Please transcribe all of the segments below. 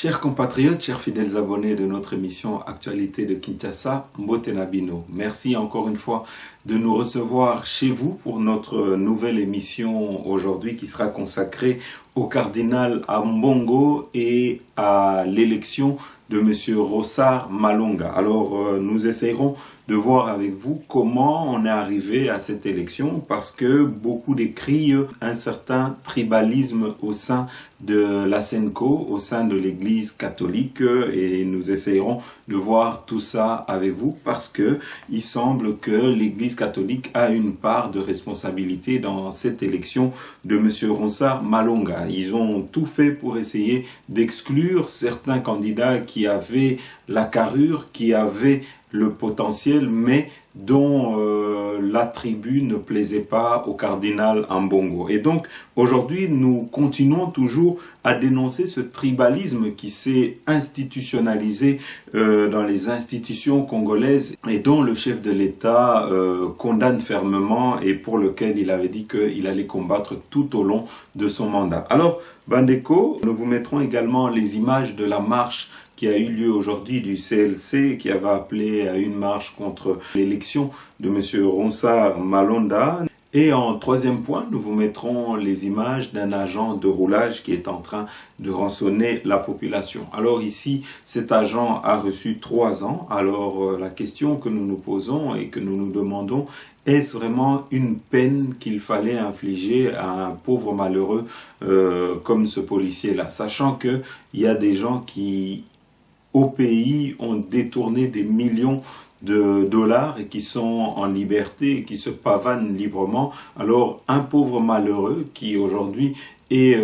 Chers compatriotes, chers fidèles abonnés de notre émission Actualité de Kinshasa, Mbote Nabino, merci encore une fois de nous recevoir chez vous pour notre nouvelle émission aujourd'hui qui sera consacrée au cardinal Ambongo et à l'élection de M. Ronsard Malonga. Alors, nous essayerons de voir avec vous comment on est arrivé à cette élection parce que beaucoup décrient un certain tribalisme au sein de la SENCO, au sein de l'Église catholique, et nous essayerons de voir tout ça avec vous parce que il semble que l'Église catholique a une part de responsabilité dans cette élection de M. Ronsard Malonga. Ils ont tout fait pour essayer d'exclure certains candidats qui avaient la carrure, qui avaient le potentiel, mais dont la tribu ne plaisait pas au cardinal Ambongo. Et donc, aujourd'hui, nous continuons toujours à dénoncer ce tribalisme qui s'est institutionnalisé dans les institutions congolaises et dont le chef de l'État condamne fermement et pour lequel il avait dit qu'il allait combattre tout au long de son mandat. Alors, Bandeko, nous vous mettrons également les images de la marche qui a eu lieu aujourd'hui du CLC, qui avait appelé à une marche contre l'élection de M. Ronsard Malonga. Et en troisième point, nous vous mettrons les images d'un agent de roulage qui est en train de rançonner la population. Alors ici, cet agent a reçu 3 ans. Alors la question que nous nous posons et que nous nous demandons, est-ce vraiment une peine qu'il fallait infliger à un pauvre malheureux comme ce policier-là, sachant qu'il y a des gens qui au pays ont détourné des millions de dollars et qui sont en liberté et qui se pavanent librement. Alors un pauvre malheureux qui aujourd'hui est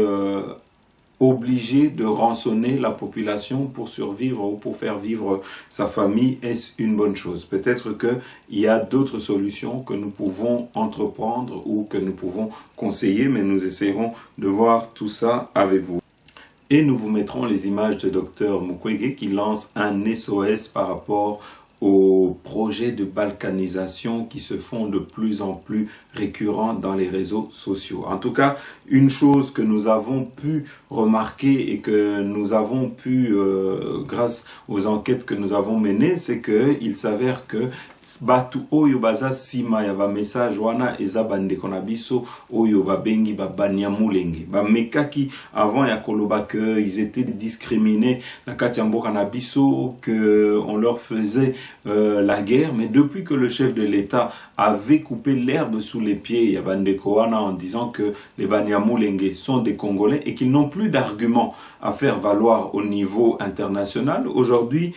obligé de rançonner la population pour survivre ou pour faire vivre sa famille, est-ce une bonne chose? Peut-être qu'il y a d'autres solutions que nous pouvons entreprendre ou que nous pouvons conseiller, mais nous essaierons de voir tout ça avec vous. Et nous vous mettrons les images de Dr Mukwege qui lance un SOS par rapport aux projets de balkanisation qui se font de plus en plus récurrents dans les réseaux sociaux. En tout cas, une chose que nous avons pu remarquer et que nous avons pu, grâce aux enquêtes que nous avons menées, c'est qu'il s'avère que batu oyo baza sima ya ba message wana eza bandeko na biso oyo babengi ba banyamulenge ba mekaki avant ya koloba que ils étaient discriminés na kati ya mboka na biso, que on leur faisait la guerre, mais depuis que le chef de l'État avait coupé l'herbe sous les pieds ya bandeko wana en disant que les banyamulenge sont des Congolais et qu'ils n'ont plus d'arguments à faire valoir au niveau international, aujourd'hui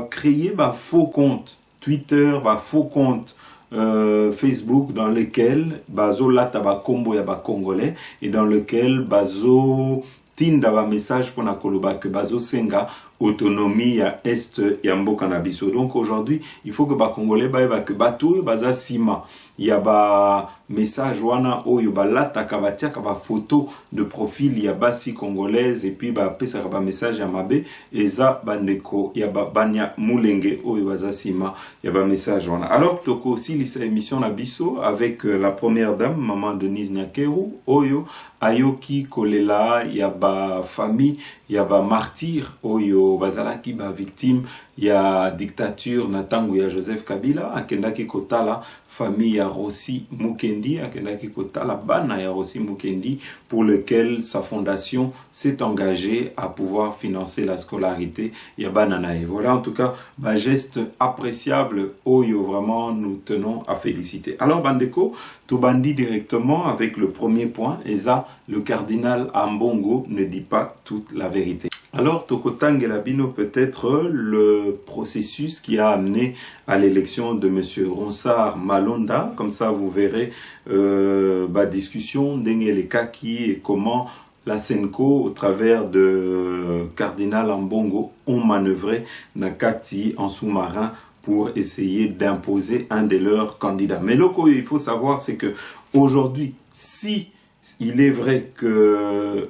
créer faux compte Twitter, faux compte Facebook dans lequel bazo lata ba kombo ya ba congolais et dans lequel bazo tinda ba message pour na koloba que bazo senga autonomie ya est ya mboka na biso. Donc aujourd'hui, il faut que ba congolais ba que bato baza sima ya ba message wana oyo ba lata ka batia ka ba photo de profil ya basi congolaise et puis ba pesa ka ba message ya mabe eza bandeko ya ba banya mulenge oyo baza sima ya ba message wana. Alors toko aussi lisa émission na biso avec la première dame maman Denise Nyakeru oyo ayoki kolela ya ba famille ya ba martyr oyo bazalaki ba victime ya dictature na tango ya Joseph Kabila, akendaki kotala famille ya Rossi Mukendi, akendaki kotala bana ya Rossi Mukendi pour lequel sa fondation s'est engagée à pouvoir financer la scolarité ya bana nae. Voilà en tout cas un geste appréciable oyo vraiment nous tenons à féliciter. Alors bandeko, tout bandit directement avec le premier point, et ça, le cardinal Ambongo ne dit pas toute la vérité. Alors, Tokotange Labino, peut-être le processus qui a amené à l'élection de M. Ronsard Malonga. Comme ça, vous verrez discussion d'Engele Kaki et comment la SENCO, au travers de cardinal Ambongo, ont manœuvré Nakati en sous-marin pour essayer d'imposer un de leurs candidats. Mais là, il faut savoir, c'est que aujourd'hui, si il est vrai que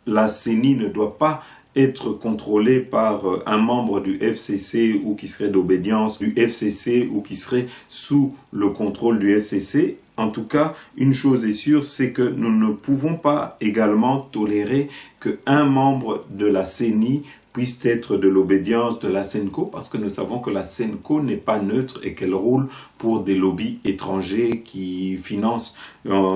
la CENI ne doit pas être contrôlé par un membre du FCC ou qui serait d'obédience du FCC ou qui serait sous le contrôle du FCC, En tout cas, une chose est sûre, c'est que nous ne pouvons pas également tolérer qu'un membre de la CENI puisse être de l'obédience de la Senco, parce que nous savons que la Senco n'est pas neutre et qu'elle roule pour des lobbies étrangers qui financent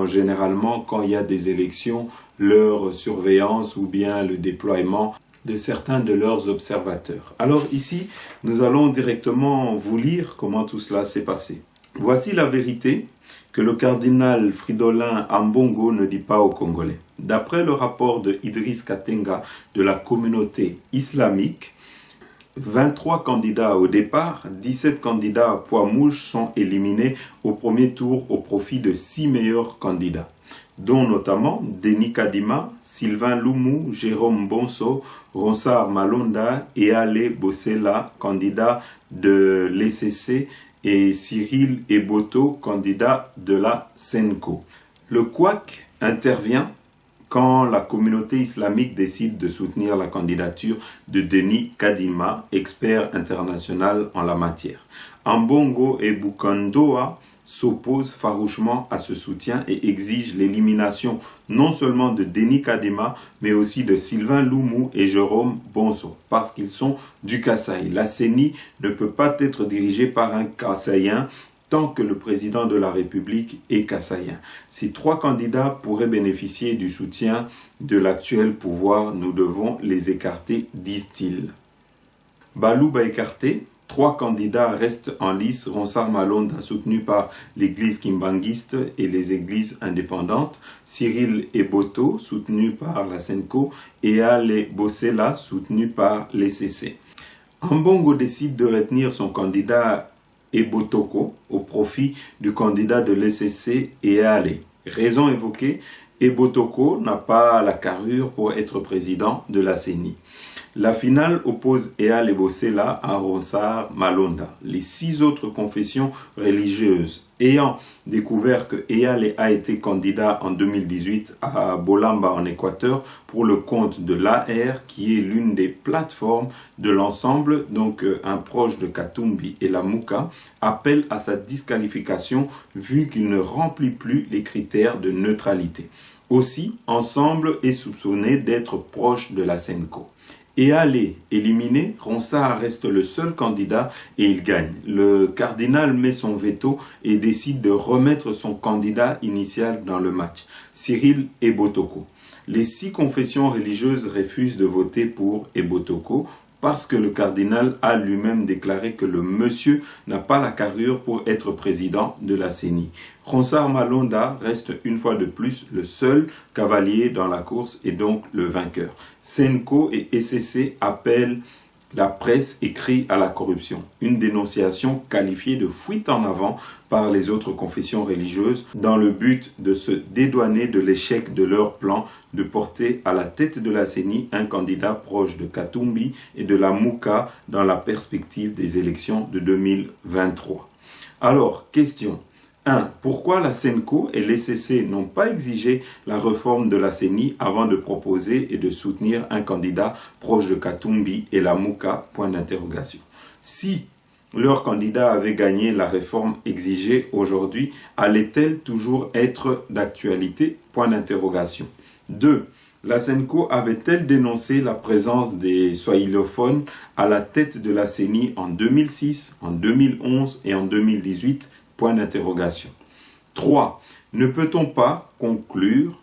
généralement, quand il y a des élections, leur surveillance ou bien le déploiement de certains de leurs observateurs. Alors ici, nous allons directement vous lire comment tout cela s'est passé. Voici la vérité que le cardinal Fridolin Ambongo ne dit pas aux Congolais. D'après le rapport de Idriss Katenga de la communauté islamique, 23 candidats au départ, 17 candidats à poids mouche sont éliminés au premier tour au profit de 6 meilleurs candidats, dont notamment Denis Kadima, Sylvain Loumou, Jérôme Bonso, Ronsard Malonda et Ale Bossela, candidat de l'ECC, et Cyril Eboto, candidat de la Senco. Le couac intervient quand la communauté islamique décide de soutenir la candidature de Denis Kadima, expert international en la matière. Ambongo et Bukandoa s'opposent farouchement à ce soutien et exigent l'élimination non seulement de Denis Kadima, mais aussi de Sylvain Loumou et Jérôme Bonso, parce qu'ils sont du Kasaï. La CENI ne peut pas être dirigée par un Kasaïen tant que le président de la République est Kasaïen. Ces 3 candidats pourraient bénéficier du soutien de l'actuel pouvoir. Nous devons les écarter, disent-ils. Balouba écarté. 3 candidats restent en lice. Ronsard Malonda, soutenu par l'église kimbanguiste et les églises indépendantes. Cyril Eboto, soutenu par la Senco. Et Ale Bossela, soutenu par l'ECC. Ambongo décide de retenir son candidat Ebotoko au profit du candidat de l'ECC et Ale. Raison évoquée, Ebotoko n'a pas la carrure pour être président de la CENI. La finale oppose Eyal Bossela à Ronsard Malonda. Les 6 autres confessions religieuses ayant découvert que Eyal a été candidat en 2018 à Bolamba en Équateur pour le compte de l'AR, qui est l'une des plateformes de l'ensemble, donc un proche de Katumbi et la Mouka, appellent à sa disqualification vu qu'il ne remplit plus les critères de neutralité. Aussi, Ensemble est soupçonné d'être proche de la Senco. Eyal éliminé, Ronsard reste le seul candidat et il gagne. Le cardinal met son veto et décide de remettre son candidat initial dans le match, Cyril Ebotoko. Les 6 confessions religieuses refusent de voter pour Ebotoko parce que le cardinal a lui-même déclaré que le monsieur n'a pas la carrure pour être président de la CENI. Ronsard Malonda reste une fois de plus le seul cavalier dans la course et donc le vainqueur. Senco et ECC appellent la presse et crient à la corruption. Une dénonciation qualifiée de fuite en avant par les autres confessions religieuses dans le but de se dédouaner de l'échec de leur plan de porter à la tête de la CENI un candidat proche de Katumbi et de la Mouka dans la perspective des élections de 2023. Alors, question 1. Pourquoi la Senco et l'ECC n'ont pas exigé la réforme de la CENI avant de proposer et de soutenir un candidat proche de Katumbi et la Mouka? Point d'interrogation. Si leur candidat avait gagné la réforme exigée aujourd'hui, allait-elle toujours être d'actualité? Point d'interrogation. 2. La Senco avait-elle dénoncé la présence des swahilophones à la tête de la CENI en 2006, en 2011 et en 2018? Point d'interrogation. 3. Ne peut-on pas conclure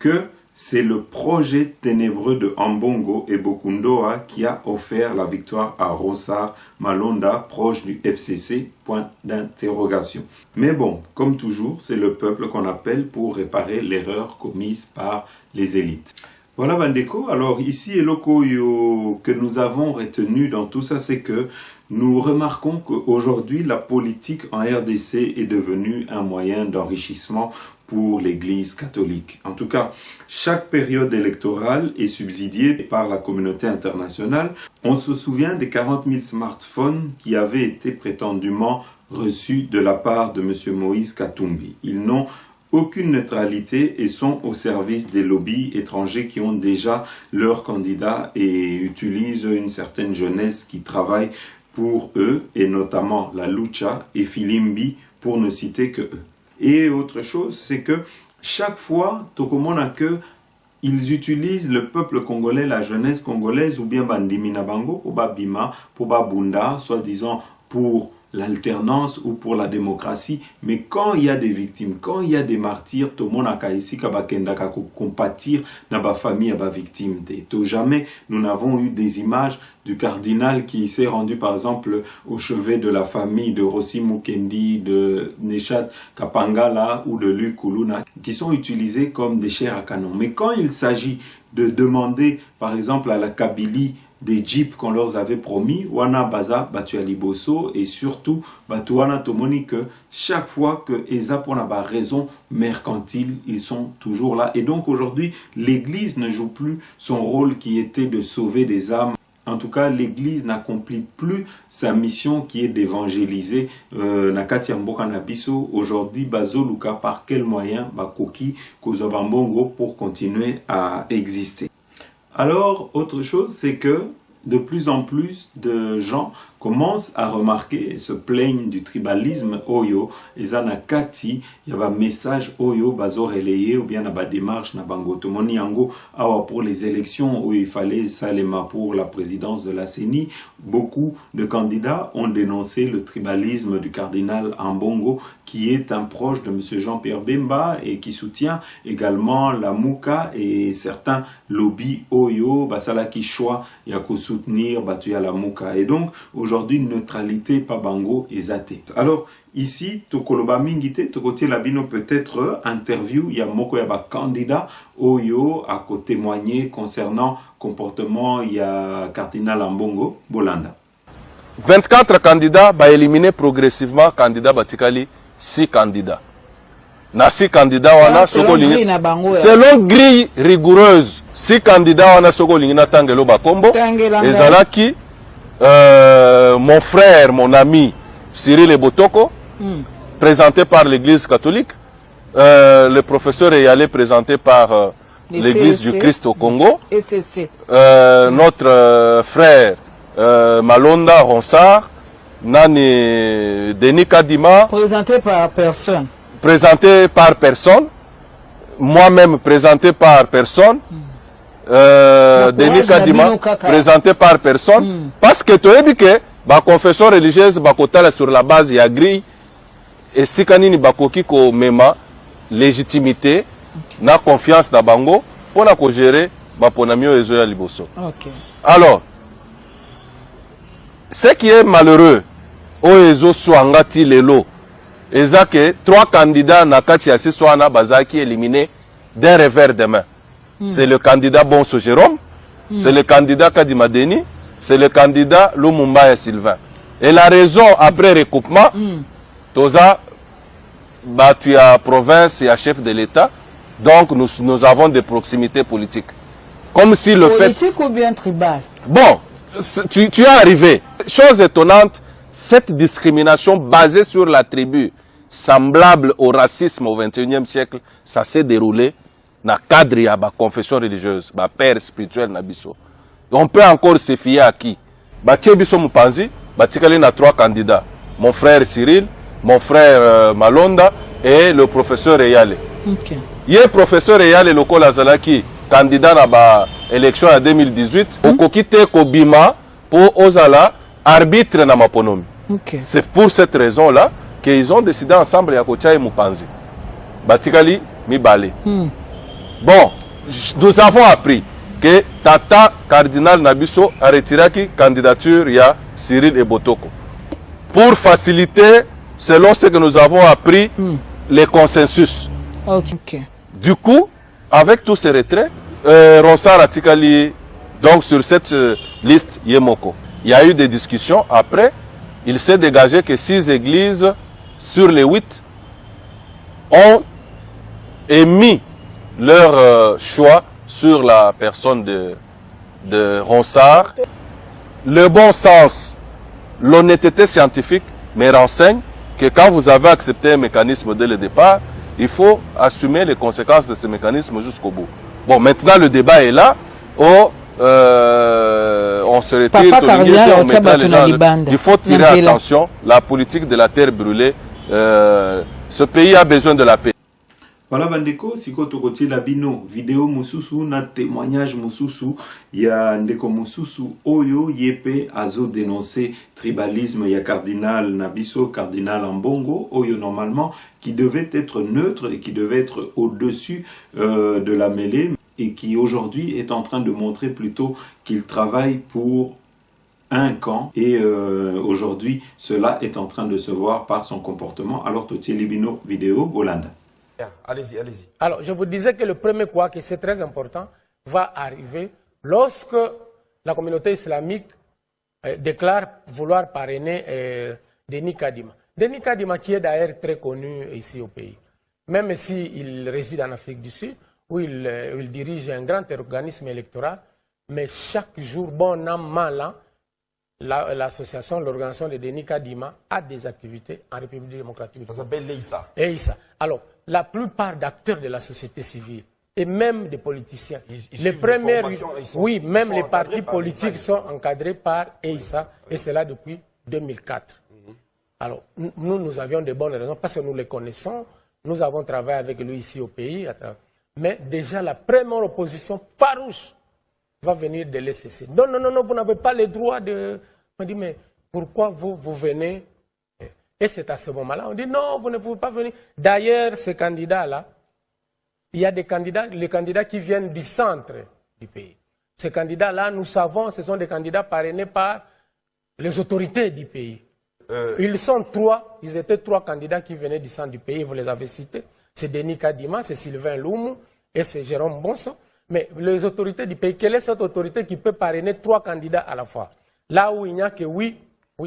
que c'est le projet ténébreux de Ambongo et Bukandoa qui a offert la victoire à Ronsard Malonda, proche du FCC? Point d'interrogation. Mais bon, comme toujours, c'est le peuple qu'on appelle pour réparer l'erreur commise par les élites. Voilà Bandeko, alors ici Elokoyo, que nous avons retenu dans tout ça, c'est que nous remarquons qu'aujourd'hui la politique en RDC est devenue un moyen d'enrichissement pour l'Église catholique. En tout cas, chaque période électorale est subsidiée par la communauté internationale. On se souvient des 40 000 smartphones qui avaient été prétendument reçus de la part de M. Moïse Katumbi. Ils n'ont aucune neutralité et sont au service des lobbies étrangers qui ont déjà leurs candidats et utilisent une certaine jeunesse qui travaille pour eux, et notamment la Lucha et Filimbi, pour ne citer que eux. Et autre chose, c'est que chaque fois, Tokomona que ils utilisent le peuple congolais, la jeunesse congolaise, ou bien Bandimi Nabango, pour Babima, pour Babunda, soi-disant pour l'alternance ou pour la démocratie. Mais quand il y a des victimes, quand il y a des martyrs, tout le monde a ici qu'à compatir dans la famille à la victime. Tout jamais nous n'avons eu des images du cardinal qui s'est rendu par exemple au chevet de la famille de Rossi Mukendi, de Neshat Kapangala ou de Luc Kuluna, qui sont utilisés comme des chairs à canon. Mais quand il s'agit de demander par exemple à la Kabylie des jeeps qu'on leur avait promis, wana baza batu liboso, et surtout batu wana tomoni que chaque fois que eza pour na ba raison mercantile, ils sont toujours là. Et donc aujourd'hui, l'église ne joue plus son rôle qui était de sauver des âmes. En tout cas, l'église n'accomplit plus sa mission qui est d'évangéliser. Nakati Mboka Nabiso, aujourd'hui, Bazoluka, par quel moyen, Bakoki, Kozobambongo, pour continuer à exister. Alors, autre chose, c'est que de plus en plus de gens commencent à remarquer et se plaignent du tribalisme Oyo. Et ça na kati, il y a un message Oyo, bazo relayé, ou bien na ba démarche na bango tomoni yango awa pour les élections où il fallait Salema pour la présidence de la CENI. Beaucoup de candidats ont dénoncé le tribalisme du cardinal Ambongo, qui est un proche de M. Jean-Pierre Bemba et qui soutient également la Mouka et certains lobbies Oyo, basala qui choix ya ko soutenir batu ya la Mouka. Et donc aujourd'hui neutralité pas bango et zate. Alors ici tokoloba mingite tokotie la bino peut-être interview ya moko ya ba candidat Oyo à témoigner concernant comportement ya cardinal Ambongo Bolanda. 24 candidats ba éliminer progressivement candidat batikali 6 candidats. Na 6 candidats wana selon grille rigoureuse 6 candidats wana soko lingina tangelo bakombo ezalaki mon frère, mon ami Cyril Ebotoko, présenté par l'église catholique, le professeur Eyalé présenté par l'église du Christ au Congo, notre frère Malonda Ronsard, Nani Denis Kadima, présenté par personne. Présenté par personne, moi-même présenté par personne, Denis Kadima, présenté par personne, parce que tu as dit que la confession religieuse est sur la base de la grille, et si kanini bakoki ko mema légitimité, na confiance na bango, pour na ko gérer, pour na mieux ezoya liboso. Alors, ce qui est malheureux, oezo swangati lelo, eza que 3 candidats na kati ya siswana bazaki éliminés d'un revers de main. C'est le candidat Bonso Jérôme, c'est le candidat Kadima Deni, c'est le candidat Lumumba Sylvain. Et la raison après recoupement, Toza battu à province et à chef de l'État, donc nous avons des proximités politiques. Comme si le politique ou bien tribal? Bon, tu es arrivé. Chose étonnante, cette discrimination basée sur la tribu, semblable au racisme au XXIe siècle, ça s'est déroulé dans le cadre de la confession religieuse, la père spirituel Nabiso. On peut encore se fier à qui? Batiebiso Mupanzi, Batikali na 3 candidats. Mon frère Cyril, mon frère Malonda et le professeur Eyale. Le professeur Eyale Loko Lazalaki, candidat à l'élection en 2018, au Kokite Kobima pour Ozala, arbitre na Maponomi. C'est pour cette raison-là qu'ils ont décidé ensemble à Kotia et Mupanzi. Batikali Mibale. Bon, nous avons appris que Tata Cardinal Nabiso a retiré la candidature à Cyril Ebotoko. Pour faciliter, selon ce que nous avons appris, les consensus. Du coup, avec tous ces retraits, Ronsard Atikali, donc sur cette liste Yemoko, il y a eu des discussions. Après, il s'est dégagé que 6 églises sur les 8 ont émis leur choix sur la personne de Ronsard. Le bon sens, l'honnêteté scientifique me renseigne que quand vous avez accepté un mécanisme dès le départ, il faut assumer les conséquences de ce mécanisme jusqu'au bout. Bon, maintenant le débat est là. On se retire, on mettra les gens. Il faut tirer attention, la politique de la terre brûlée. Ce pays a besoin de la paix. Voilà bandeko, siko tokoti la bino vidéo mususu na témoignage mususu ya ndeko mususu oyo yepe azo dénoncer tribalisme ya cardinal Nabiso, cardinal Ambongo oyo normalement qui devait être neutre et qui devait être au-dessus de la mêlée et qui aujourd'hui est en train de montrer plutôt qu'il travaille pour un camp et aujourd'hui cela est en train de se voir par son comportement. Alors toti libino vidéo Bolanda. Allez-y, allez-y. Alors, je vous disais que le premier quoi, que c'est très important, va arriver lorsque la communauté islamique déclare vouloir parrainer Denis Kadima. Denis Kadima qui est d'ailleurs très connu ici au pays. Même s'il réside en Afrique du Sud, où il dirige un grand organisme électoral, mais chaque jour, bon an, mal an, l'association, l'organisation de Denis Kadima a des activités en République démocratique du Congo. Ça s'appelle l'EISA. EISA. Alors, la plupart d'acteurs de la société civile et même des politiciens, les premières, oui, même les partis politiques sont encadrés par EISA et c'est là depuis 2004. Alors, nous avions de bonnes raisons parce que nous les connaissons, nous avons travaillé avec lui ici au pays, mais déjà la première opposition farouche va venir de l'ECC. Non, non, non, non, vous n'avez pas le droit de... On dit, mais pourquoi vous venez? Et c'est à ce moment-là, on dit, non, vous ne pouvez pas venir. D'ailleurs, ces candidats-là, il y a des candidats, les candidats qui viennent du centre du pays. Ces candidats-là, nous savons, ce sont des candidats parrainés par les autorités du pays. Ils sont trois, ils étaient trois candidats qui venaient du centre du pays, vous les avez cités. C'est Denis Kadima, c'est Sylvain Loumou et c'est Jérôme Bonson. Mais les autorités du pays, quelle est cette autorité qui peut parrainer trois candidats à la fois? Là où il n'y a que 8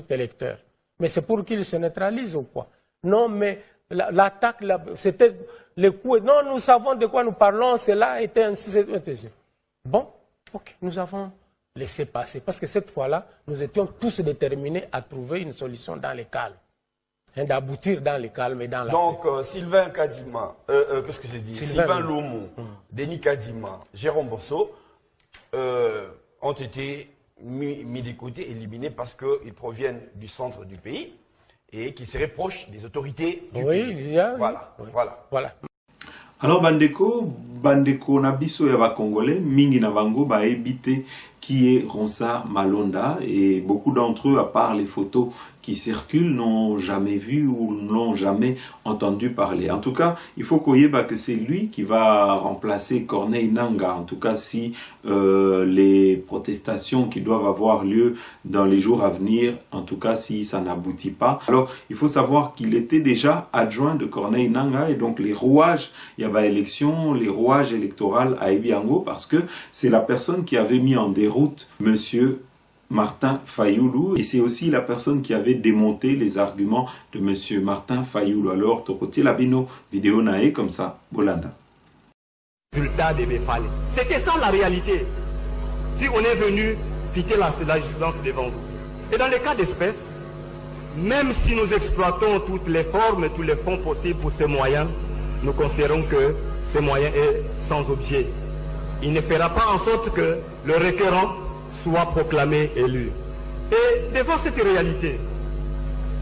électeurs. Mais c'est pour qu'ils se neutralisent ou quoi? Non, mais l'attaque, c'était le coup. Non, nous savons de quoi nous parlons, cela était ainsi. Bon, ok, nous avons laissé passer. Parce que cette fois-là, nous étions tous déterminés à trouver une solution dans le calme. D'aboutir dans le calme et dans la Donc, Sylvain Kadima, qu'est-ce que j'ai dit? Sylvain Loumou, Denis Kadima, Jérôme Bosso ont été mis de côté, éliminés parce qu'ils proviennent du centre du pays et qui seraient proches des autorités du pays. Il y a, voilà, oui. voilà. Alors bandeko na biso ya ba congolais mingi na bango ba ebité qui est Ronsard Malonda et beaucoup d'entre eux à part les photos qui circulent n'ont jamais vu ou n'ont jamais entendu parler. En tout cas, il faut qu'on y ait que c'est lui qui va remplacer Corneille Nangaa. En tout cas, si les protestations qui doivent avoir lieu dans les jours à venir, en tout cas, si ça n'aboutit pas. Alors, il faut savoir qu'il était déjà adjoint de Corneille Nangaa et donc les rouages, il y avait élection, les rouages électoraux à Ebiango parce que c'est la personne qui avait mis en déroute Monsieur Martin Fayoulou et c'est aussi la personne qui avait démonté les arguments de Monsieur Martin Fayoulou. Alors, Tokoti Labino, vidéo nae comme ça, Bolanda. Résultat de Befale. C'était ça la réalité. Si on est venu citer la jurisprudence devant vous. Et dans le cas d'espèce, même si nous exploitons toutes les formes, tous les fonds possibles pour ces moyens, nous considérons que ces moyens est sans objet. Il ne fera pas en sorte que le requérant soit proclamé élu. Et devant cette réalité,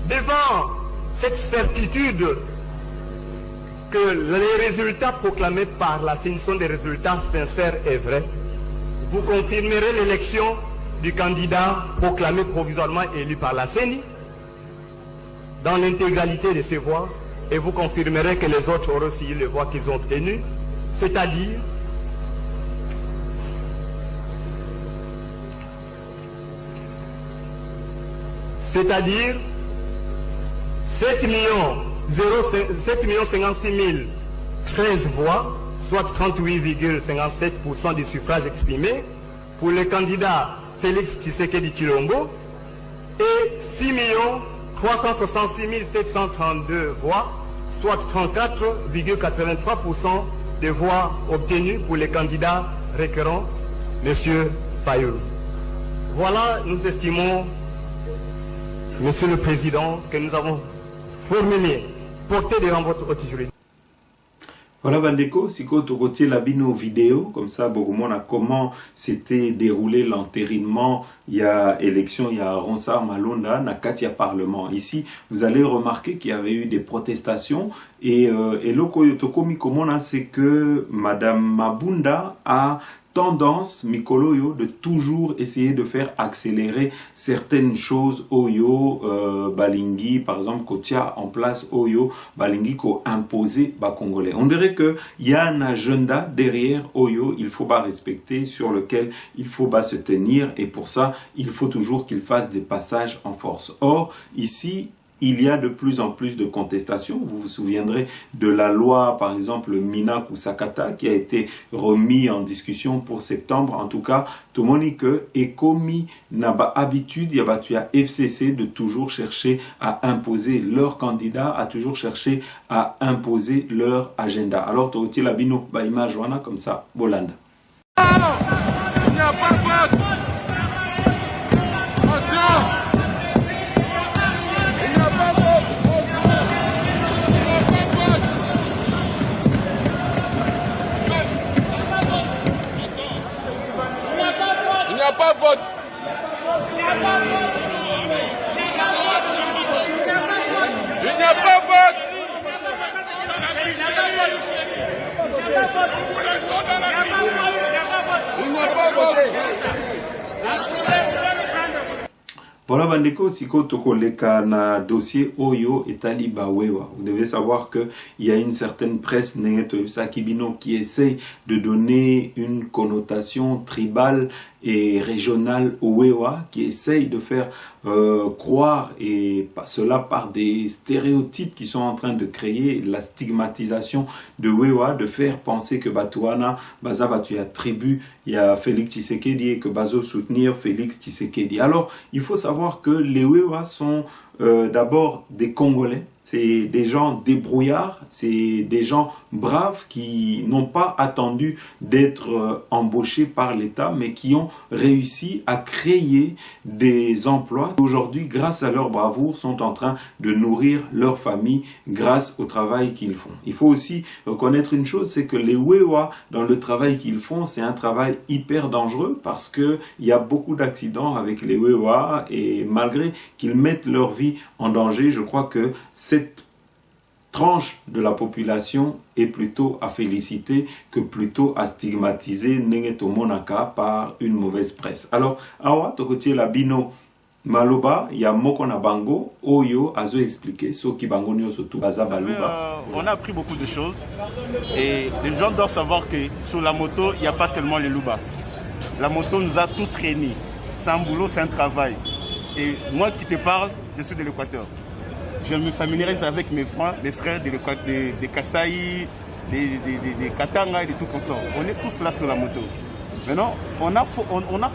devant cette certitude que les résultats proclamés par la CENI sont des résultats sincères et vrais, vous confirmerez l'élection du candidat proclamé provisoirement élu par la CENI dans l'intégralité de ses voix et vous confirmerez que les autres auront aussi les voix qu'ils ont obtenues, c'est-à-dire c'est-à-dire 7 56 013 voix, soit 38,57% du suffrage exprimé pour le candidat Félix Tshisekedi Tshilombo et 6 366 732 voix, soit 34,83% des voix obtenues pour le candidat requérant M. Fayoulou. Voilà, nous estimons, Monsieur le Président, que nous avons formulé, porté devant votre haute juridiction. Voilà Bandeko, siko tokotie la bino vidéo, comme ça Bogomona comment s'était déroulé l'entérinement, il y a élection, il y a Ronsard Malonda, na Katia Parlement. Ici, vous allez remarquer qu'il y avait eu des protestations et loko yotokomi komona, c'est que Madame Mabunda a tendance, Mikoloyo, de toujours essayer de faire accélérer certaines choses Oyo, Balingi, par exemple, Kotia en place Oyo, Balingi, ko imposé bas Congolais. On dirait que il y a un agenda derrière Oyo, il faut pas respecter, sur lequel il faut pas se tenir, et pour ça, il faut toujours qu'il fasse des passages en force. Or, ici, il y a de plus en plus de contestations. Vous vous souviendrez de la loi, par exemple, Mina Kusakata, qui a été remis en discussion pour septembre. En tout cas, tout le monde dit que Ekomi n'a pas habitude, il y a FCC de toujours chercher à imposer leur candidat, à toujours chercher à imposer leur agenda. Alors, Toti Labino, Baïma Joana, comme ça, Bolanda. Il n'y a pas de vote. Il n'y a pas de vote. Il n'y a pas de vote. Il n'y a pas de vote. Voilà Bandeko, siko toko leka na dossier Oyo et Taliba Wewa. Vous devez savoir que il y a une certaine presse Kibino qui essaye de donner une connotation tribale et régionale au Wewa, qui essaye de faire croire, et cela par des stéréotypes qui sont en train de créer la stigmatisation de Wewa, de faire penser que Batouana, Baza Batuya tribu, il y a Félix Tshisekedi et que Bazo soutenir Félix Tshisekedi. Alors, il faut savoir que les Wewa sont d'abord des Congolais. C'est des gens débrouillards, c'est des gens braves qui n'ont pas attendu d'être embauchés par l'État, mais qui ont réussi à créer des emplois. Aujourd'hui, grâce à leur bravoure, sont en train de nourrir leur famille grâce au travail qu'ils font. Il faut aussi reconnaître une chose, c'est que les Wewa, dans le travail qu'ils font, c'est un travail hyper dangereux parce que il y a beaucoup d'accidents avec les Wewa, et malgré qu'ils mettent leur vie en danger, je crois que cette tranche de la population est plutôt à féliciter que plutôt à stigmatiser Nengeto Monaka par une mauvaise presse. Alors, awa tokotie la bino maloba ya moko na bango oyo azo expliquer so ki bango nyoso tu baza baluba. On a appris beaucoup de choses et les gens doivent savoir que sur la moto, il n'y a pas seulement les Luba. La moto nous a tous réunis. C'est un boulot, c'est un travail. Et moi qui te parle, je suis de l'Équateur. Je me familiarise avec mes frères des Kasaï, des Katanga et des tout comme ça. On est tous là sur la moto. Maintenant, on a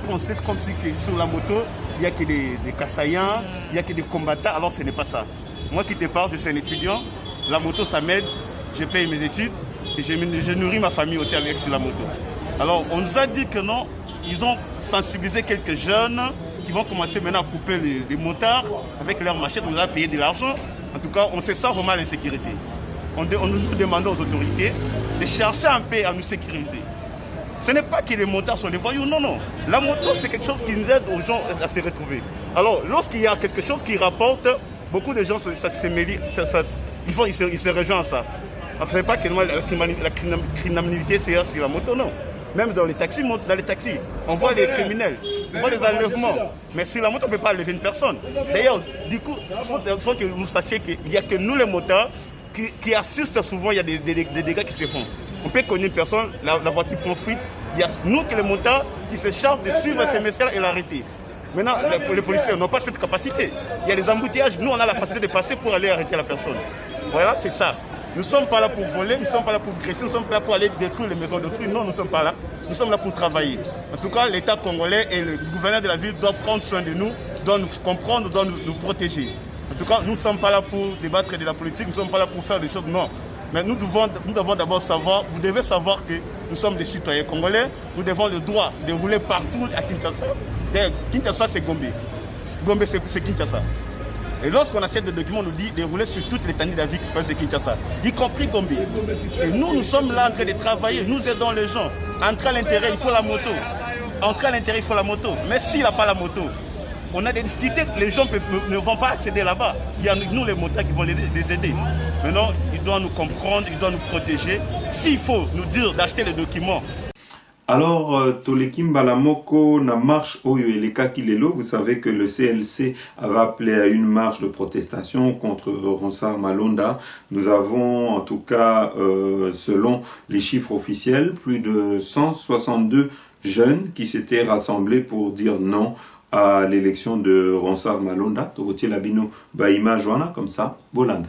pensé comme si que sur la moto, il n'y a que des Kasaïens, il n'y a que des combattants. Alors ce n'est pas ça. Moi qui te parle, je suis un étudiant. La moto, ça m'aide. Je paye mes études et je nourris ma famille aussi avec sur la moto. Alors on nous a dit que non, ils ont sensibilisé quelques jeunes qui vont commencer maintenant à couper les motards avec leurs machettes, on a payé de l'argent. En tout cas, on se sent vraiment l'insécurité. On nous demande aux autorités de chercher un peu à nous sécuriser. Ce n'est pas que les motards sont des voyous, non, non. La moto, c'est quelque chose qui nous aide aux gens à se retrouver. Alors, lorsqu'il y a quelque chose qui rapporte, beaucoup de gens ils se rejoignent à ça. Ce n'est pas que la criminalité, c'est sur la moto, non. Même dans les taxis, on voit les criminels, on voit les enlèvements. Mais sur la moto, on ne peut pas enlever une personne. D'ailleurs, du coup, il faut que vous sachiez qu'il n'y a que nous les motards qui assistent souvent, il y a des dégâts qui se font. On peut connaître une personne, la voiture prend fuite. Il y a nous que les motards qui se chargent de suivre ces messieurs et l'arrêter. Maintenant, les policiers n'ont pas cette capacité. Il y a des embouteillages, nous on a la facilité de passer pour aller arrêter la personne. Voilà, c'est ça. Nous ne sommes pas là pour voler, nous ne sommes pas là pour graisser, nous ne sommes pas là pour aller détruire les maisons d'autrui. Non, nous ne sommes pas là. Nous sommes là pour travailler. En tout cas, l'État congolais et le gouverneur de la ville doivent prendre soin de nous, doivent nous comprendre, doivent nous protéger. En tout cas, nous ne sommes pas là pour débattre de la politique, nous ne sommes pas là pour faire des choses, non. Mais nous devons d'abord savoir, vous devez savoir que nous sommes des citoyens congolais, nous devons le droit de rouler partout à Kinshasa. Kinshasa, c'est Gombe. Gombe, c'est Kinshasa. Et lorsqu'on achète des documents, on nous dit de rouler sur toute l'étendue de la vie qui passe de Kinshasa, y compris Gombe. Et nous sommes là en train de travailler, nous aidons les gens. Entrer à l'intérieur, il faut la moto. Entrer à l'intérieur, il faut la moto. Mais s'il n'a pas la moto, on a des difficultés, les gens ne vont pas accéder là-bas. Il y a nous, les motards, qui vont les aider. Maintenant, ils doivent nous comprendre, ils doivent nous protéger. S'il faut nous dire d'acheter les documents. Alors, Tolekim Balamoko na marche Oyo Eleka Kilelo, vous savez que le CLC avait appelé à une marche de protestation contre Ronsard Malonda. Nous avons, en tout cas, selon les chiffres officiels, plus de 162 jeunes qui s'étaient rassemblés pour dire non à l'élection de Ronsard Malonda. Togotier Labino Baïma Joana, comme ça, Bolanda.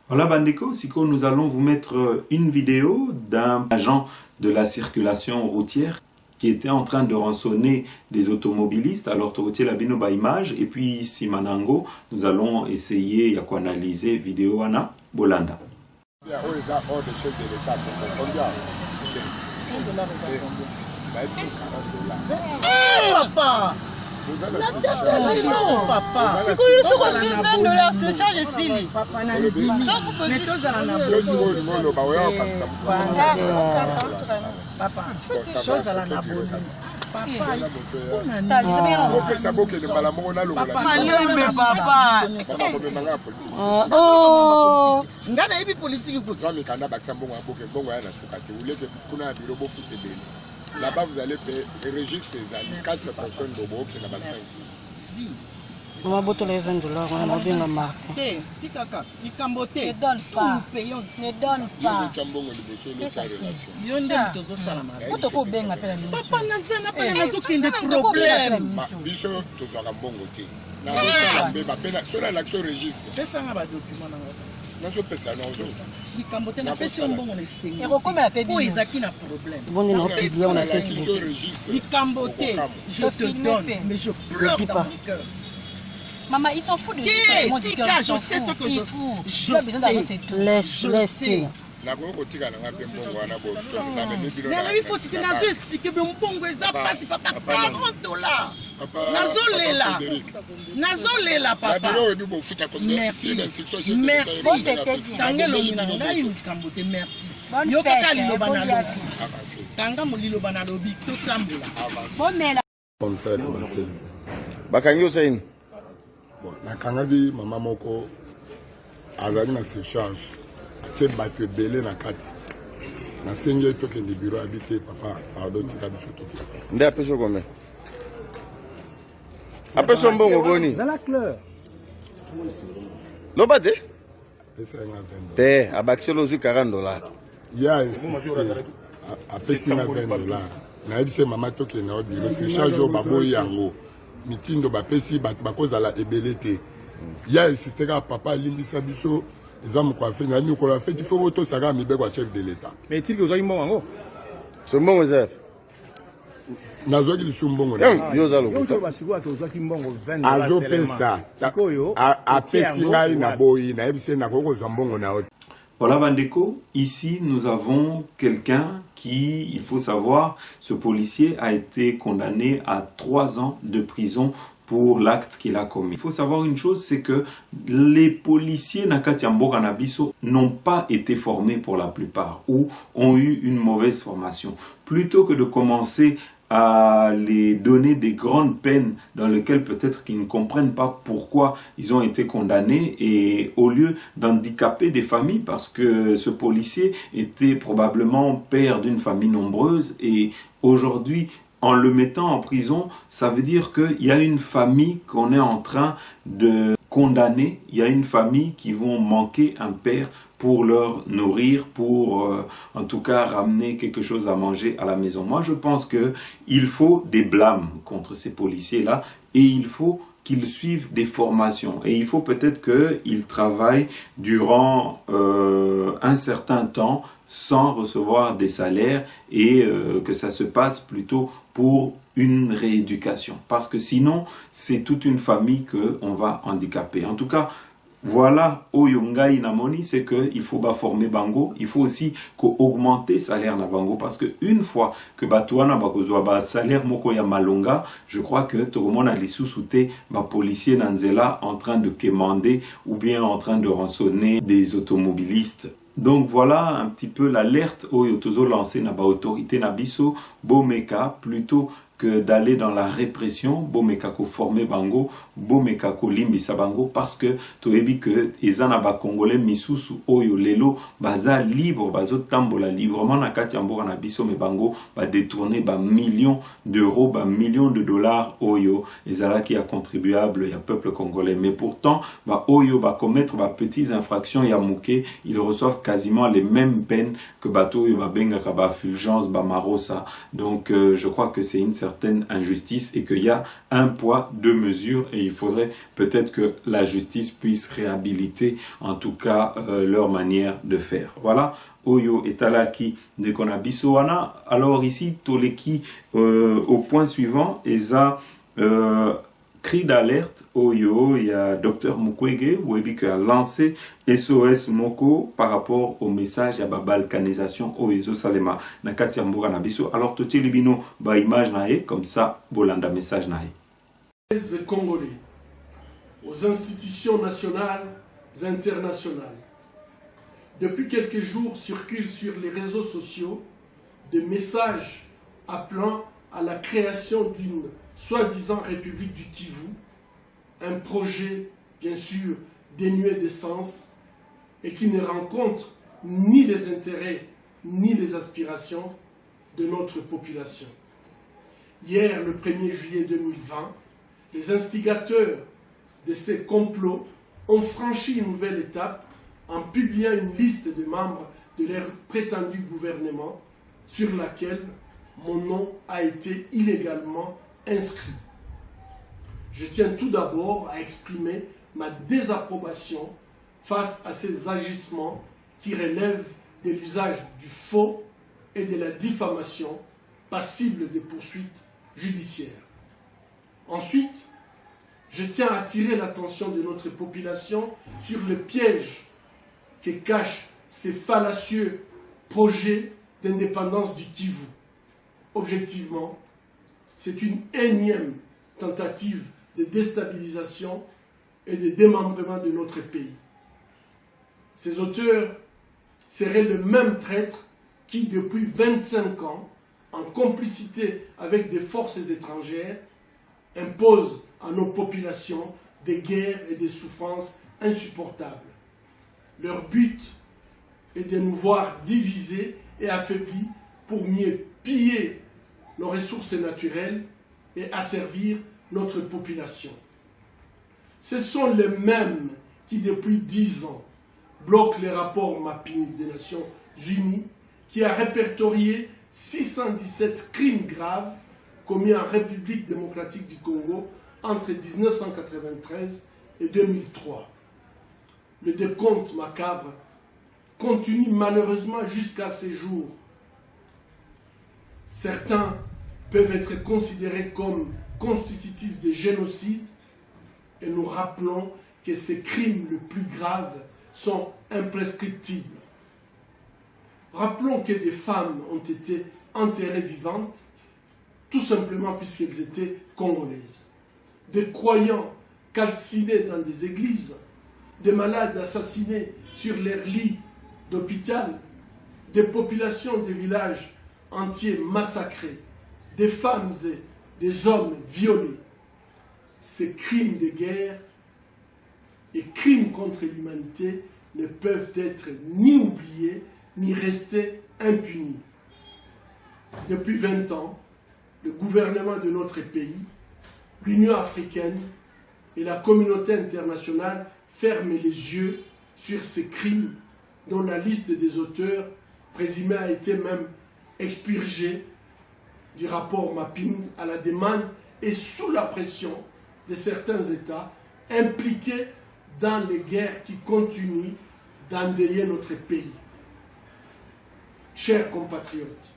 Voilà Bandeko, Siko, nous allons vous mettre une vidéo d'un agent de la circulation routière qui était en train de rançonner des automobilistes. Alors Togotier Labino ba image et puis Simanango, nous allons essayer de analyser vidéo Ana Bolanda. Papa! Papa! C'est quoi $20, c'est charge ici. Papa, chose à la Naboli. Papa, oh, ngana ibi politique pour ça. Là-bas, vous allez payer le registre des amis. 4 personnes de Bobo qui n'ont pas 5. On va botter les $20, on a bien la marque. Ne donne pas. Ne donne pas. Papa, n'a pas de problème. Bicho, tu seras bon côté. Sur l'action registre. C'est ça, on a des documents. Non, je peux ça, non, je te donne, mais je pleure dans mon cœur. Maman, ils s'en foutent de ça. Je sais ce que je sais. Laisse. Il faut expliquer que mon bon passe papa $40. Nazolela papa. Merci. Merci. Yokaka liloba na lobi. Tanga molilo bana lobi to tambola. Comme ça, Bakangi Osain. Bon, nakangaki mama moko azali na surcharge. Atie bato ebele na kati. Nasengi tokende bureau habité papa pardon tika biso toki. Nde apeso combien? Apeso mbongo boni. Dans la couleur. Lobate? Pesa nga $20. Te, abakiselo zu $40. Ya apesi nga $20. Nayebise mama tokende na bureau surcharge o baboyi yango. Mitindo bapesi bato bakozala ebele te. Ya insisteka papa limbisa biso Zam quoi fait nani ko la fait il faut auto ça mi be chef de l'état. Mais tu que vous avez mbongo. So mbongo zef. Nazo ki sumbongo. Yo zalo. Yo to basigwa ke uzaki mbongo $20. Azo pesa. Sikoyo. A pesi ngai na boyi na ebise na ko mbongo na ot. Voilà Bandeko, ici nous avons quelqu'un qui, il faut savoir, ce policier a été condamné à 3 ans de prison pour l'acte qu'il a commis. Il faut savoir une chose, c'est que les policiers Nakatiambo Kanabiso n'ont pas été formés pour la plupart ou ont eu une mauvaise formation. Plutôt que de commencer à les donner des grandes peines dans lesquelles peut-être qu'ils ne comprennent pas pourquoi ils ont été condamnés et au lieu d'handicaper des familles parce que ce policier était probablement père d'une famille nombreuse et aujourd'hui en le mettant en prison, ça veut dire qu'il y a une famille qu'on est en train de condamner, il y a une famille qui vont manquer un père pour leur nourrir, pour en tout cas ramener quelque chose à manger à la maison. Moi je pense qu'il faut des blâmes contre ces policiers-là et il faut qu'ils suivent des formations. Et il faut peut-être qu'ils travaillent durant un certain temps sans recevoir des salaires et que ça se passe plutôt pour une rééducation. Parce que sinon, c'est toute une famille qu'on va handicaper. En tout cas, voilà, Oyongai Namoni, c'est qu'il faut former Bango, il faut aussi augmenter salaire na Bango, parce que une fois que Batouana Bakozwa salaire moko ya malonga, je crois que tout le monde a les sous-soutés, policiers Nanzela en train de quémander ou bien en train de rançonner des automobilistes. Donc voilà un petit peu l'alerte Oyotozo lancée na autorité na biso, Bomeka, plutôt que d'aller dans la répression, Bomekako former Bango, Bomekako limbisa Bango, parce que toebi que ezana ba Congolais misusu oyo lelo baza libre, bazo tambola librement na kati ya mboka na biso, me Bango ba détourner ba millions d'euros, ba millions de dollars oyo ezala qui a contribuable ya peuple congolais. Mais pourtant ba oyo ba commettre ba petites infractions ya mouké, ils reçoivent quasiment les mêmes peines que bato yo ba bengaka ba Fulgence, ba Marosa. Donc je crois que c'est une certaine injustice et qu'il y a un poids, deux mesures, et il faudrait peut-être que la justice puisse réhabiliter en tout cas leur manière de faire. Voilà. Oyo etalaki de konabisoana. Alors ici toleki au point suivant, eza cri d'alerte Oyo, il y a Dr Mukwege Webi qui a lancé SOS Moko par rapport au message à la balkanisation Oyo Salema Nakati Amboura Nabiso. Alors tout le bino ba image nae comme ça bolanda message nae. Les Congolais aux institutions nationales et internationales. Depuis quelques jours circulent sur les réseaux sociaux des messages appelant à la création d'une soi-disant République du Kivu, un projet bien sûr dénué de sens et qui ne rencontre ni les intérêts ni les aspirations de notre population. Hier, le 1er juillet 2020, les instigateurs de ces complots ont franchi une nouvelle étape en publiant une liste de membres de leur prétendu gouvernement sur laquelle mon nom a été illégalement inscrit. Je tiens tout d'abord à exprimer ma désapprobation face à ces agissements qui relèvent de l'usage du faux et de la diffamation passible de poursuites judiciaires. Ensuite, je tiens à attirer l'attention de notre population sur le piège que cachent ces fallacieux projets d'indépendance du Kivu. Objectivement, c'est une énième tentative de déstabilisation et de démembrement de notre pays. Ces auteurs seraient le même traître qui, depuis 25 ans, en complicité avec des forces étrangères, imposent à nos populations des guerres et des souffrances insupportables. Leur but est de nous voir divisés et affaiblis pour mieux piller nos ressources naturelles et asservir notre population. Ce sont les mêmes qui, depuis 10 ans, bloquent les rapports mapping des Nations Unies qui a répertorié 617 crimes graves commis en République démocratique du Congo entre 1993 et 2003. Le décompte macabre continue malheureusement jusqu'à ces jours. Certains peuvent être considérés comme constitutifs de génocide et nous rappelons que ces crimes les plus graves sont imprescriptibles. Rappelons que des femmes ont été enterrées vivantes, tout simplement puisqu'elles étaient congolaises. Des croyants calcinés dans des églises, des malades assassinés sur leurs lits d'hôpital, des populations des villages entiers massacrés, des femmes et des hommes violés. Ces crimes de guerre et crimes contre l'humanité ne peuvent être ni oubliés ni rester impunis. Depuis 20 ans, le gouvernement de notre pays, l'Union africaine et la communauté internationale ferment les yeux sur ces crimes dont la liste des auteurs présumés a été même expurgée du rapport mapping à la demande et sous la pression de certains États impliqués dans les guerres qui continuent d'endeuiller notre pays. Chers compatriotes,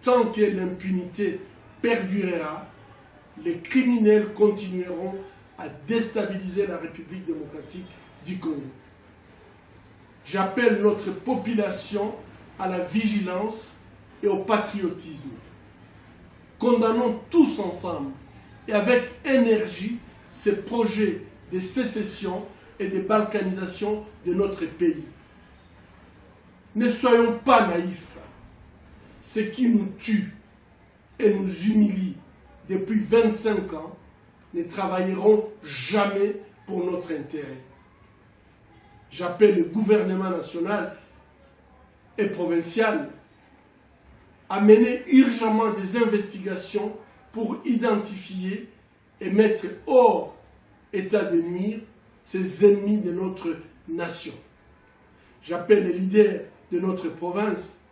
tant que l'impunité perdurera, les criminels continueront à déstabiliser la République démocratique du Congo. J'appelle notre population à la vigilance et au patriotisme. Condamnons tous ensemble et avec énergie ces projets de sécession et de balkanisation de notre pays. Ne soyons pas naïfs. Ce qui nous tue et nous humilie depuis 25 ans ne travailleront jamais pour notre intérêt. J'appelle le gouvernement national et provincial à mener urgemment des investigations pour identifier et mettre hors état de nuire ces ennemis de notre nation. J'appelle les leaders de notre province,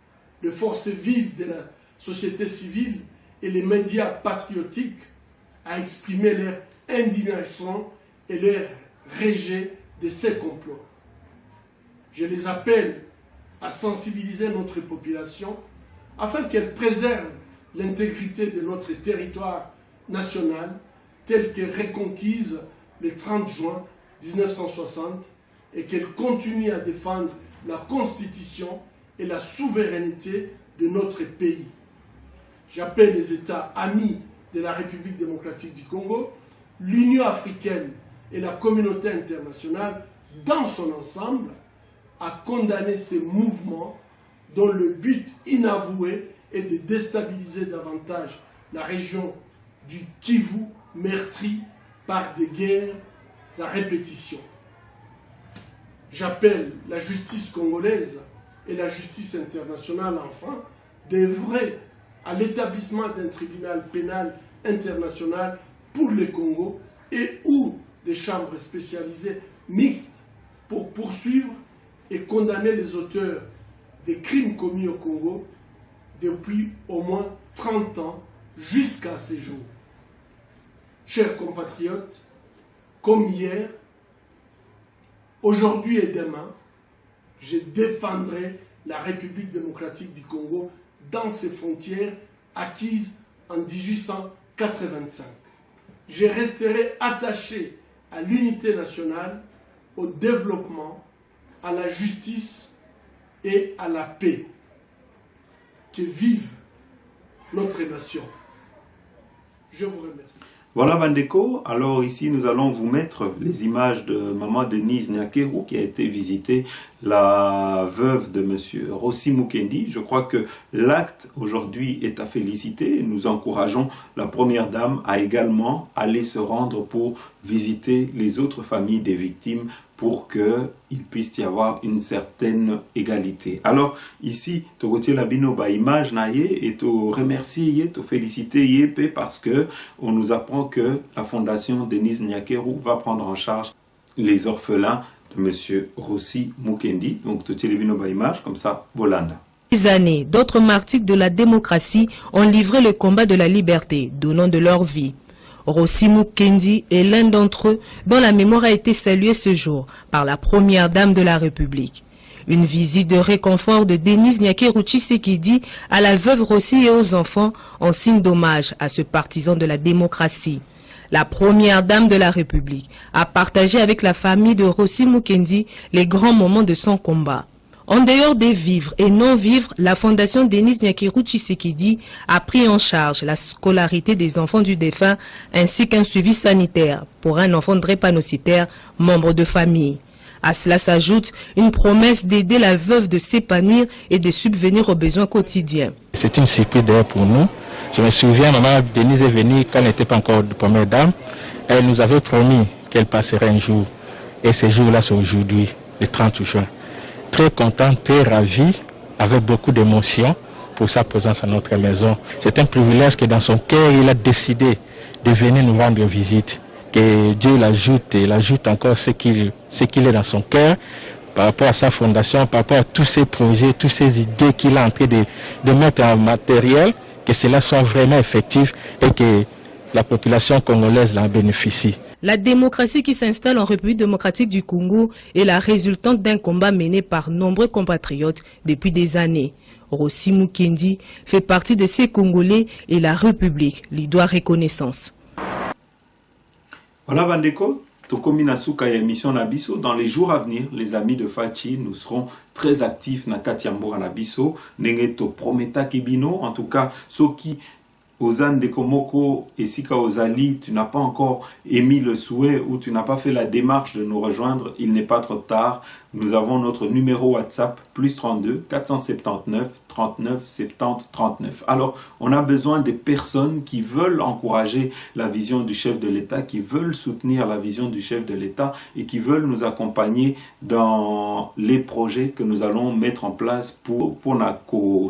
les forces vives de la société civile et les médias patriotiques à exprimer leur indignation et leur rejet de ces complots. Je les appelle à sensibiliser notre population afin qu'elle préserve l'intégrité de notre territoire national tel que reconquise le 30 juin 1960 et qu'elle continue à défendre la Constitution et la souveraineté de notre pays. J'appelle les États amis de la République démocratique du Congo, l'Union africaine et la communauté internationale dans son ensemble à condamner ces mouvements dont le but inavoué est de déstabiliser davantage la région du Kivu meurtrie par des guerres à répétition. J'appelle la justice congolaise et la justice internationale enfin d'œuvrer à l'établissement d'un tribunal pénal international pour le Congo et ou des chambres spécialisées mixtes pour poursuivre et condamner les auteurs des crimes commis au Congo depuis au moins 30 ans jusqu'à ces jours. Chers compatriotes, comme hier, aujourd'hui et demain, je défendrai la République démocratique du Congo dans ses frontières acquises en 1885. Je resterai attaché à l'unité nationale, au développement, à la justice et à la paix. Que vive notre nation. Je vous remercie. Voilà Bandeko, alors ici nous allons vous mettre les images de maman Denise Nyakeru qui a été visiter la veuve de monsieur Rossi Mukendi. Je crois que l'acte aujourd'hui est à féliciter. Nous encourageons la première dame à également aller se rendre pour visiter les autres familles des victimes pour qu'il puisse y avoir une certaine égalité. Alors ici, tu retiens la bino ba image naie et tu remercier, tu féliciter parce que on nous apprend que la fondation Denise Nyakeru va prendre en charge les orphelins de monsieur Rossi Mukendi. Donc tu retiens la bino ba image comme ça, Bolanda. Des années, d'autres martyrs de la démocratie ont livré le combat de la liberté, donnant de leur vie. Rossi Mukendi est l'un d'entre eux dont la mémoire a été saluée ce jour par la première dame de la République. Une visite de réconfort de Denise Nyakeru Tshisekedi à la veuve Rossi et aux enfants en signe d'hommage à ce partisan de la démocratie. La première dame de la République a partagé avec la famille de Rossi Mukendi les grands moments de son combat. En dehors des vivres et non-vivres, la fondation Denise Nyakeru Tshisekedi a pris en charge la scolarité des enfants du défunt ainsi qu'un suivi sanitaire pour un enfant drépanocytaire, membre de famille. À cela s'ajoute une promesse d'aider la veuve de s'épanouir et de subvenir aux besoins quotidiens. C'est une surprise d'ailleurs pour nous. Je me souviens, maman Denise est venue quand elle n'était pas encore de première dame. Elle nous avait promis qu'elle passerait un jour. Et ce jour-là, c'est aujourd'hui, le 30 juin. Très content, très ravi, avec beaucoup d'émotion pour sa présence à notre maison. C'est un privilège que dans son cœur, il a décidé de venir nous rendre visite. Que Dieu l'ajoute et l'ajoute encore ce qu'il est dans son cœur par rapport à sa fondation, par rapport à tous ses projets, toutes ces idées qu'il est en train de mettre en matériel, que cela soit vraiment effectif et que la population congolaise en bénéficie. La démocratie qui s'installe en République démocratique du Congo est la résultante d'un combat mené par nombreux compatriotes depuis des années. Rossi Mukendi fait partie de ces Congolais et la République lui doit reconnaissance. Voilà Bandeko, Tokomi Nasuka et émission Nabiso. Dans les jours à venir, les amis de Fachi, nous serons très actifs na Katiambo Nabiso. Nengeto Prometa Kibino, en tout cas, ceux qui Ozan de Komoko et Sika Ozali, tu n'as pas encore émis le souhait ou tu n'as pas fait la démarche de nous rejoindre, il n'est pas trop tard. Nous avons notre numéro WhatsApp, plus 32 479 39 70 39. Alors, on a besoin des personnes qui veulent encourager la vision du chef de l'État, qui veulent soutenir la vision du chef de l'État et qui veulent nous accompagner dans les projets que nous allons mettre en place pour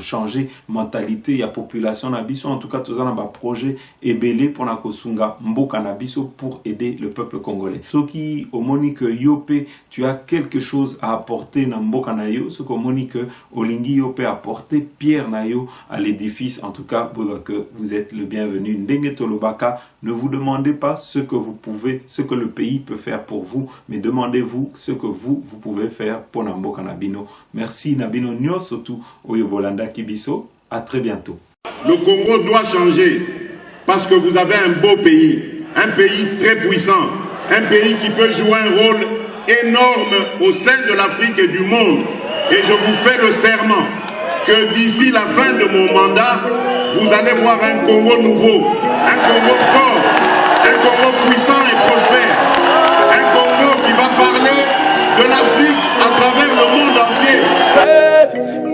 changer mentalité et population nabiso. En tout cas, tous un projet ébélé pour na kosunga mboka nabiso pour aider le peuple congolais. Ce qui au monique Yopé, tu as quelque chose à apporter na mboka na yo, ce que monique Olingi Yopé apporter pierre na yo à l'édifice. En tout cas, que vous êtes le bienvenu. Ndenge Tolobaka, ne vous demandez pas ce que vous pouvez, ce que le pays peut faire pour vous, mais demandez-vous ce que vous pouvez faire pour na mboka nabino. Merci Nabino Nyo surtout Oyobolanda Kibiso. À très bientôt. Le Congo doit changer parce que vous avez un beau pays, un pays très puissant, un pays qui peut jouer un rôle énorme au sein de l'Afrique et du monde. Et je vous fais le serment que d'ici la fin de mon mandat, vous allez voir un Congo nouveau, un Congo fort, un Congo puissant et prospère, un Congo qui va parler de l'Afrique à travers le monde entier.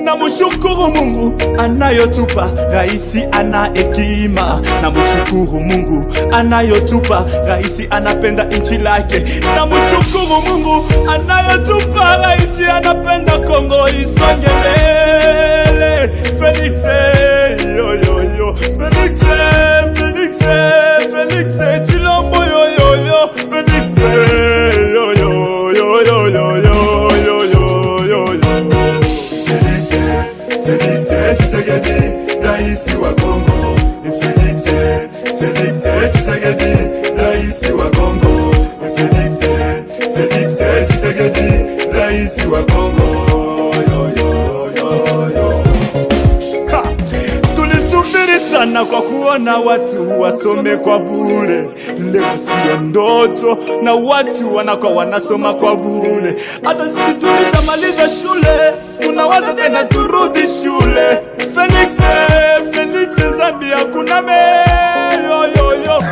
Namushukuru Mungu anayotupa raisi ana hekima. Namushukuru Mungu anayotupa raisi anapenda nchi lake. Namushukuru Mungu anayotupa raisi anapenda Kongo isonge mbele. Felix yo yo yo, Felix Felix Felix Chilombo yo yo yo, Felix yo yo yo yo yo yo. Raisi wa Kongo, Felix Tshisekedi, raisi wa Kongo, Felix Tshisekedi, raisi wa Kongo, yo yo yo yo. Tulisubiri sana kwa kuona watu wasome kwa bure. Leo sio ndoto na watu wanakuwa wanasoma kwa bure. Hata sisi tulishamaliza shule, tunawaza tena turudi shule. Felix Zambia kuna me yo yo yo.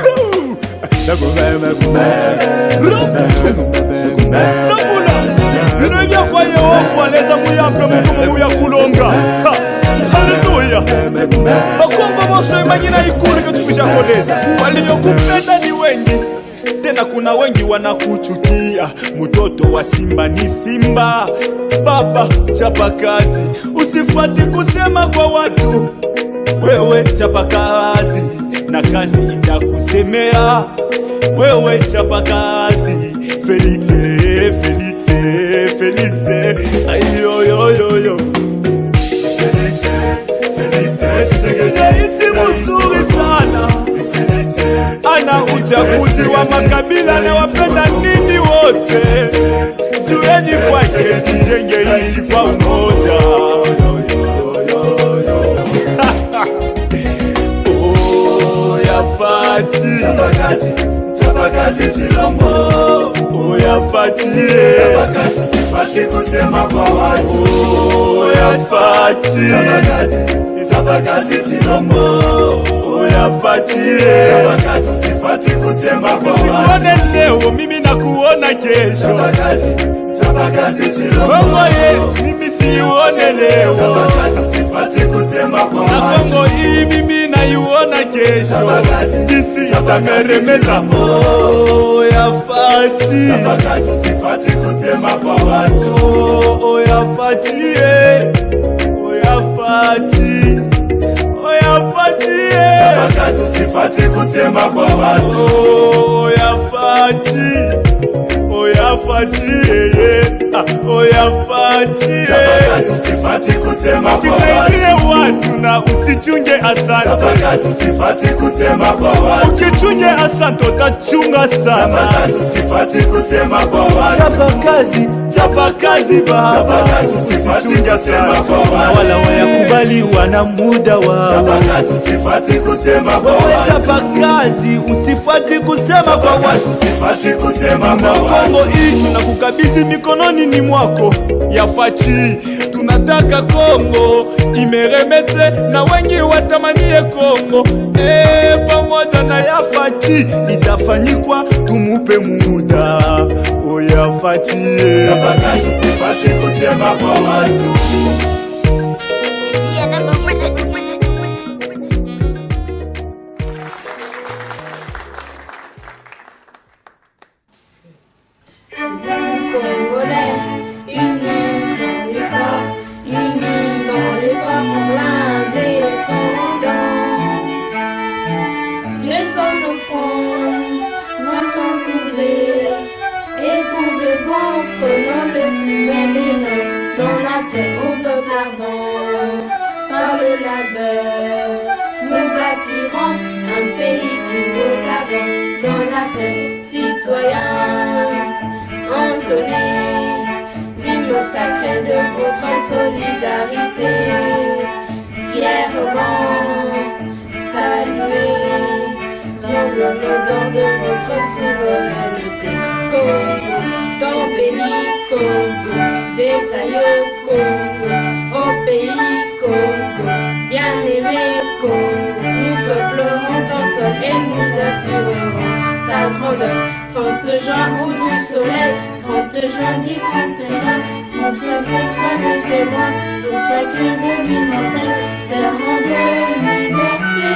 Sabula inavya kwa Yehova aleza muyampe mtumu muya kulonga. Haleluya. Bakongo bose imagina ikuru kutupisha koleza. Waliokupenda ni wengi, tena kuna wengi wanakuchukia. Mtoto wa simba ni simba. Baba chapa kazi, usifati kusema kwa watu. Wewe chapa kazi na kazi itakusemea. Wewe chapa kazi. Felix Felix Felix ayo yo yo yo. Felix Felix raisi mzuri sana. Ana uchaguzi wa makabila na wapenda nini wote. Tueni kwake tujenge nchi kwa umoja. Oh ya Fati, chapa kazi Chilombo. Oh ya Fati, sifati kusema kwa watu. Oh ya Fati, chapa kazi Chilombo. Oh ya Fati, sifati kusema kwa watu. Usione leo mimi nakuona kesho. Chapa kazi Chilombo. Kongo yetu mimi siuone leo. Chapa kazi sifati kusema kwa watu. Na Kongo hii mimi naiona kesho. Kisi itameremeta. Oh ya Fati, chapa kazi sifati kusema kwa watu. Oh ya Fati, oh ya Fati, oh ya Fati, chapa kazi sifati kusema kwa watu. Oh ya Fati, oh ya Fati, oh ya Fati, chapa kazi sifati kusema kwa watu. Ukisaidie watu na usicho ujichunge asante. Chapa kazi usifati kusema kwa watu. Ukichunge asante utachunga sana. Chapa kazi usifati kusema kwa watu. Chapa kazi ba. Chapa kazi usifati kusema kwa watu. Na wala wayakubaliwa na muda wa. Chapa kazi usifati kusema kwa watu. Chapa kazi usifati kusema kwa watu. Usifati kusema kwa watu. Kongo hii tunakukabidhi mikononi ni mwako Yafachi. Tunataka Kongo imeremete na wengi watamanie Kongo. Pamoja na Yafachi itafanyikwa, tumupe muda. O Yafachi. Chapa kazi usifati kusema kwa watu. Congolais, unis dans l'histoire, unis dans l'effort pour l'indépendance. Laissons nos fronts, mentons courbés, et pour de bon, prenons le plus bel élan. Dans la paix, au peuple ardent, par le labeur, nous bâtirons un pays plus beau qu'avant. Dans la paix, citoyens, entonnez l'hymne sacré de votre solidarité. Fièrement saluez l'emblème d'or de votre souveraineté. Congo, ton béni Congo, des aïeux Congo, au pays Congo, bien-aimé Congo. Nous peuplerons ton sol et nous assurerons ta grandeur. 30 juin au doux soleil, 30 juin dit 30 juin, 30 sacré soit le témoin, jour sacré de l'immortel, serment de liberté.